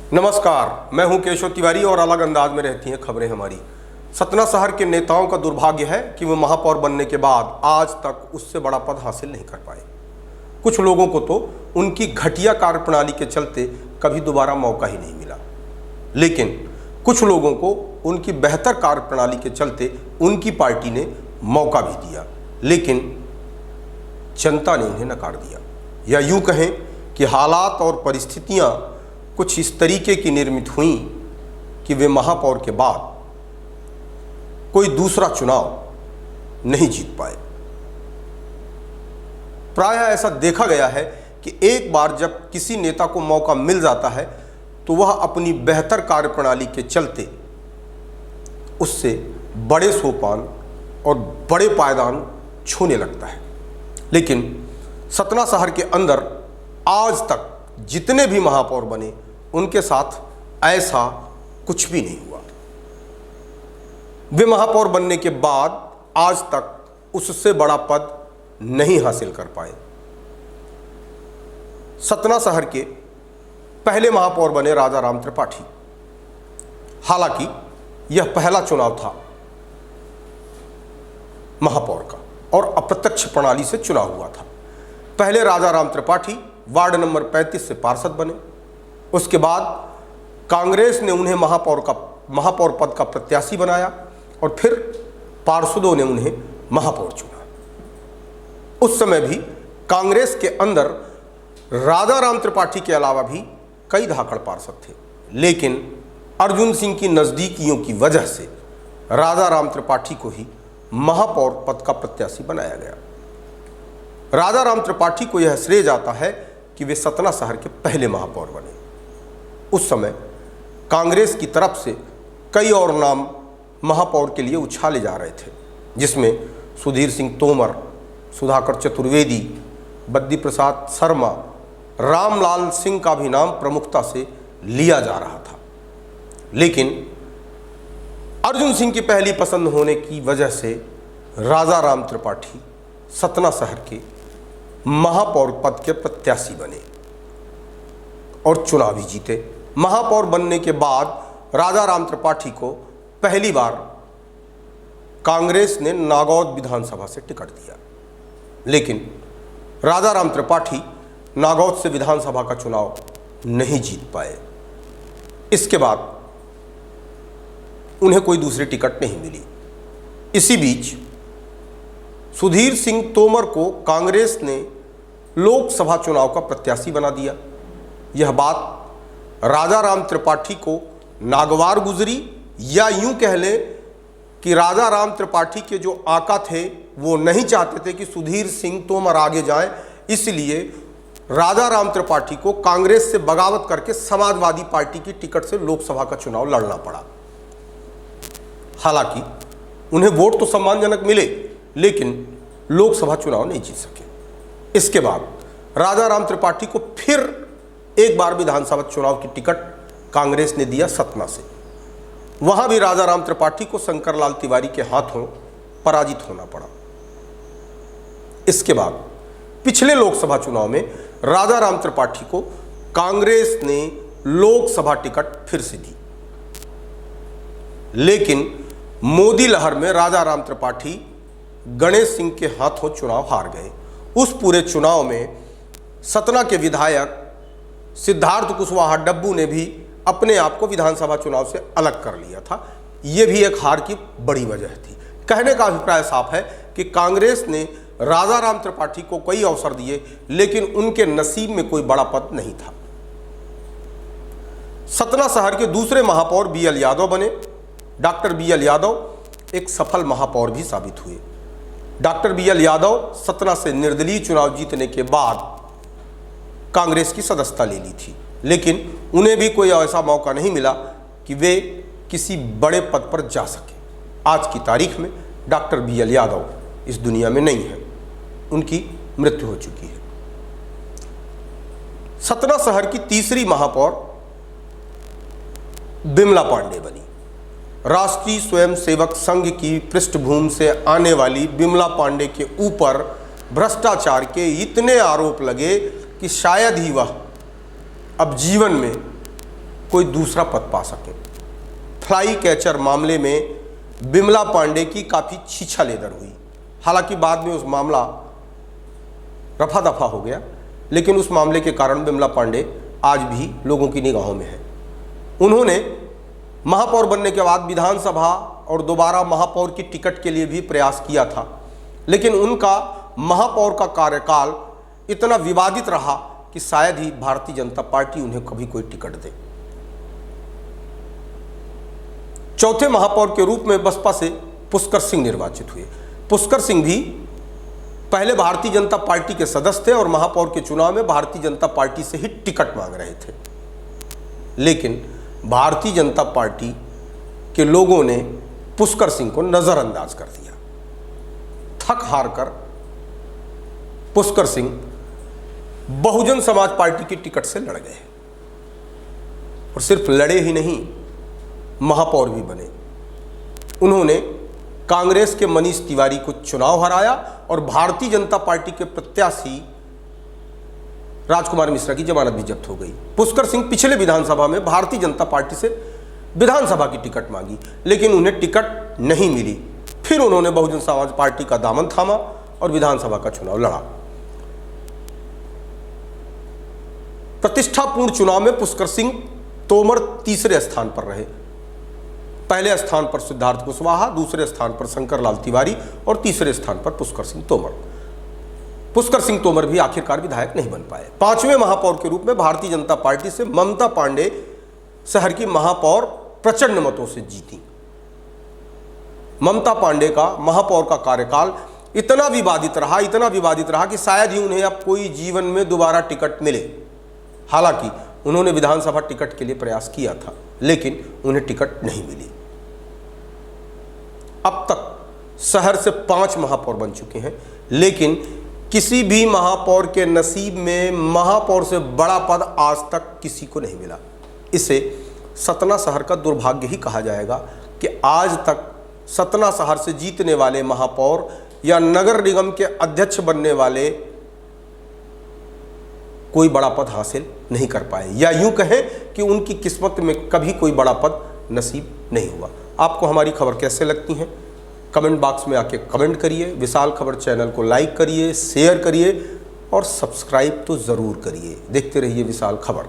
नमस्कार, मैं हूं केशव तिवारी और अलग अंदाज में रहती हैं खबरें हमारी। सतना शहर के नेताओं का दुर्भाग्य है कि वे महापौर बनने के बाद आज तक उससे बड़ा पद हासिल नहीं कर पाए। कुछ लोगों को तो उनकी घटिया कार्यप्रणाली के चलते कभी दोबारा मौका ही नहीं मिला, लेकिन कुछ लोगों को उनकी बेहतर कार्यप्रणाली के चलते उनकी पार्टी ने मौका भी दिया, लेकिन जनता ने उन्हें नकार दिया। या यूं कहें कि हालात और परिस्थितियां कुछ इस तरीके की निर्मित हुई कि वे महापौर के बाद कोई दूसरा चुनाव नहीं जीत पाए। प्रायः ऐसा देखा गया है कि एक बार जब किसी नेता को मौका मिल जाता है तो वह अपनी बेहतर कार्यप्रणाली के चलते उससे बड़े सोपान और बड़े पायदान छूने लगता है। लेकिन सतना शहर के अंदर आज तक जितने भी महापौर बने उनके साथ ऐसा कुछ भी नहीं हुआ। वे महापौर बनने के बाद आज तक उससे बड़ा पद नहीं हासिल कर पाए। सतना शहर के पहले महापौर बने राजाराम त्रिपाठी। हालांकि यह पहला चुनाव था महापौर का और अप्रत्यक्ष प्रणाली से चुनाव हुआ था। पहले राजाराम त्रिपाठी वार्ड नंबर 35 से पार्षद बने। उसके बाद कांग्रेस ने उन्हें महापौर पद का प्रत्याशी बनाया और फिर पार्षदों ने उन्हें महापौर चुना। उस समय भी कांग्रेस के अंदर राजाराम त्रिपाठी के अलावा भी कई धाकड़ पार्षद थे, लेकिन अर्जुन सिंह की नज़दीकियों की वजह से राजाराम त्रिपाठी को ही महापौर पद का प्रत्याशी बनाया गया। राजाराम त्रिपाठी को यह श्रेय जाता है कि वे सतना शहर के पहले महापौर बने। उस समय कांग्रेस की तरफ से कई और नाम महापौर के लिए उछाले जा रहे थे, जिसमें सुधीर सिंह तोमर, सुधाकर चतुर्वेदी, बद्दी प्रसाद शर्मा, रामलाल सिंह का भी नाम प्रमुखता से लिया जा रहा था। लेकिन अर्जुन सिंह की पहली पसंद होने की वजह से राजाराम त्रिपाठी सतना शहर के महापौर पद के प्रत्याशी बने और चुनाव भी जीते। महापौर बनने के बाद राजाराम त्रिपाठी को पहली बार कांग्रेस ने नागौद विधानसभा से टिकट दिया, लेकिन राजाराम त्रिपाठी नागौद से विधानसभा का चुनाव नहीं जीत पाए। इसके बाद उन्हें कोई दूसरी टिकट नहीं मिली। इसी बीच सुधीर सिंह तोमर को कांग्रेस ने लोकसभा चुनाव का प्रत्याशी बना दिया। यह बात राजाराम त्रिपाठी को नागवार गुजरी, या यूं कह लें कि राजाराम त्रिपाठी के जो आका थे वो नहीं चाहते थे कि सुधीर सिंह तोमर आगे जाएं, इसलिए राजाराम त्रिपाठी को कांग्रेस से बगावत करके समाजवादी पार्टी की टिकट से लोकसभा का चुनाव लड़ना पड़ा। हालांकि उन्हें वोट तो सम्मानजनक मिले, लेकिन लोकसभा चुनाव नहीं जीत सके। इसके बाद राजाराम त्रिपाठी को फिर एक बार विधानसभा चुनाव की टिकट कांग्रेस ने दिया सतना से। वहां भी राजाराम त्रिपाठी को शंकरलाल तिवारी के हाथों पराजित होना पड़ा। इसके बाद पिछले लोकसभा चुनाव में राजाराम त्रिपाठी को कांग्रेस ने लोकसभा टिकट फिर से दी, लेकिन मोदी लहर में राजाराम त्रिपाठी गणेश सिंह के हाथों चुनाव हार गए। उस पूरे चुनाव में सतना के विधायक सिद्धार्थ कुशवाहा डब्बू ने भी अपने आप को विधानसभा चुनाव से अलग कर लिया था। यह भी एक हार की बड़ी वजह थी। कहने का अभिप्राय साफ है कि कांग्रेस ने राजाराम त्रिपाठी को कई अवसर दिए, लेकिन उनके नसीब में कोई बड़ा पद नहीं था। सतना शहर के दूसरे महापौर BL यादव बने। डॉक्टर BL यादव एक सफल महापौर भी साबित हुए। डॉक्टर BL यादव सतना से निर्दलीय चुनाव जीतने के बाद कांग्रेस की सदस्यता ले ली थी, लेकिन उन्हें भी कोई ऐसा मौका नहीं मिला कि वे किसी बड़े पद पर जा सके। आज की तारीख में डॉक्टर BL यादव इस दुनिया में नहीं है, उनकी मृत्यु हो चुकी है। सतना शहर की तीसरी महापौर बिमला पांडे बनी। राष्ट्रीय स्वयंसेवक संघ की पृष्ठभूमि से आने वाली बिमला पांडे के ऊपर भ्रष्टाचार के इतने आरोप लगे कि शायद ही वह अब जीवन में कोई दूसरा पद पा सके। फ्लाई कैचर मामले में बिमला पांडे की काफ़ी छीछालेदर हुई। हालांकि बाद में उस मामला रफा दफा हो गया, लेकिन उस मामले के कारण बिमला पांडे आज भी लोगों की निगाहों में है। उन्होंने महापौर बनने के बाद विधानसभा और दोबारा महापौर की टिकट के लिए भी प्रयास किया था, लेकिन उनका महापौर का कार्यकाल इतना विवादित रहा कि शायद ही भारतीय जनता पार्टी उन्हें कभी कोई टिकट दे। चौथे महापौर के रूप में बसपा से पुष्कर सिंह निर्वाचित हुए। पुष्कर सिंह भी पहले भारतीय जनता पार्टी के सदस्य थे और महापौर के चुनाव में भारतीय जनता पार्टी से ही टिकट मांग रहे थे, लेकिन भारतीय जनता पार्टी के लोगों ने पुष्कर सिंह को नजरअंदाज कर दिया। थक हार कर पुष्कर सिंह बहुजन समाज पार्टी की टिकट से लड़ गए और सिर्फ लड़े ही नहीं, महापौर भी बने। उन्होंने कांग्रेस के मनीष तिवारी को चुनाव हराया और भारतीय जनता पार्टी के प्रत्याशी राजकुमार मिश्रा की जमानत भी जब्त हो गई। पुष्कर सिंह पिछले विधानसभा में भारतीय जनता पार्टी से विधानसभा की टिकट मांगी, लेकिन उन्हें टिकट नहीं मिली। फिर उन्होंने बहुजन समाज पार्टी का दामन थामा और विधानसभा का चुनाव लड़ा। प्रतिष्ठापूर्ण चुनाव में पुष्कर सिंह तोमर तीसरे स्थान पर रहे। पहले स्थान पर सिद्धार्थ कुशवाहा, दूसरे स्थान पर शंकरलाल तिवारी और तीसरे स्थान पर पुष्कर सिंह तोमर। पुष्कर सिंह तोमर भी आखिरकार विधायक नहीं बन पाए। पांचवें महापौर के रूप में भारतीय जनता पार्टी से ममता पांडे शहर की महापौर प्रचंड मतों से जीती। ममता पांडे का महापौर का कार्यकाल इतना विवादित रहा कि शायद ही उन्हें अब कोई जीवन में दोबारा टिकट मिले। हालांकि उन्होंने विधानसभा टिकट के लिए प्रयास किया था, लेकिन उन्हें टिकट नहीं मिली। अब तक शहर से 5 महापौर बन चुके हैं, लेकिन किसी भी महापौर के नसीब में महापौर से बड़ा पद आज तक किसी को नहीं मिला। इसे सतना शहर का दुर्भाग्य ही कहा जाएगा कि आज तक सतना शहर से जीतने वाले महापौर या नगर निगम के अध्यक्ष बनने वाले कोई बड़ा पद हासिल नहीं कर पाए, या यूं कहें कि उनकी किस्मत में कभी कोई बड़ा पद नसीब नहीं हुआ। आपको हमारी खबर कैसे लगती हैं? कमेंट बॉक्स में आके कमेंट करिए। विशाल खबर चैनल को लाइक करिए, शेयर करिए और सब्सक्राइब तो ज़रूर करिए। देखते रहिए विशाल खबर।